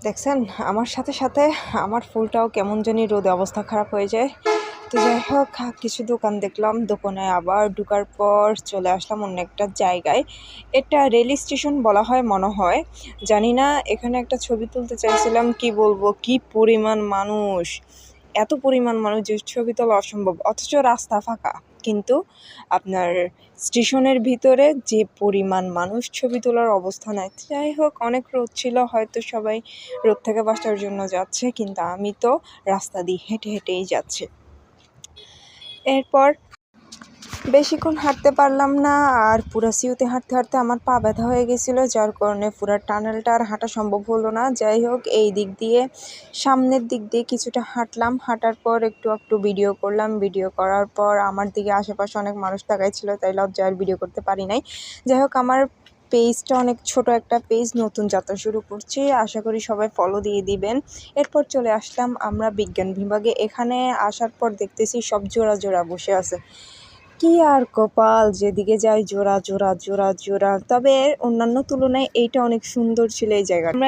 দেখছেন আমার সাথে সাথে আমার ফুলটাও কেমন জানি রোদে অবস্থা খারাপ হয়ে যায়। তো যাই হোক কিছু দোকান দেখলাম, দোকানে আবার ঢোকার পর চলে আসলাম অন্য একটা জায়গায়। এটা রেল স্টেশন বলা হয় মনে হয়, জানি না। এখানে একটা ছবি তুলতে চাইছিলাম, কি বলবো, কি পরিমাণ মানুষ, এত পরিমাণ মানুষ যে ছবি তোলা অসম্ভব, অথচ রাস্তা ফাঁকা। কিন্তু আপনার স্টেশনের ভিতরে যে পরিমাণ মানুষ, ছবি তোলার অবস্থা নাই। যাই হোক, অনেক রোদ ছিল, হয়তো সবাই রোদ থেকে বাঁচার জন্য যাচ্ছে, কিন্তু আমি তো রাস্তা দিয়ে হেঁটে হেঁটেই যাচ্ছি। এরপর বেশিক্ষণ হাঁটতে পারলাম না, আর পুরো সিউতে হাঁটতে হাঁটতে আমার পা ব্যথা হয়ে গেছিলো, যার কারণে পুরো টানেলটা আর হাঁটা সম্ভব হলো না। যাই হোক, এই দিক দিয়ে সামনের দিক দিয়ে কিছুটা হাঁটলাম, হাঁটার পর একটু ভিডিও করলাম। ভিডিও করার পর আমার দিকে আশেপাশে অনেক মানুষ তাকাইছিল, তাই লজ্জায় আর ভিডিও করতে পারি নাই। যাই হোক, আমার পেজটা অনেক ছোট একটা পেজ, নতুন যাত্রা শুরু করছি, আশা করি সবাই ফলো দিয়ে দিবেন। এরপর চলে আসলাম আমরা বিজ্ঞান বিভাগে। এখানে আসার পর দেখতেছি সব জোড়া জোড়া বসে আছে। কি আর কপাল, যেদিকে যাই জোড়া জোড়া জোড়া জোড়া। তবে অন্যান্য তুলনায় এইটা অনেক সুন্দর ছিল এই জায়গাটা। আমরা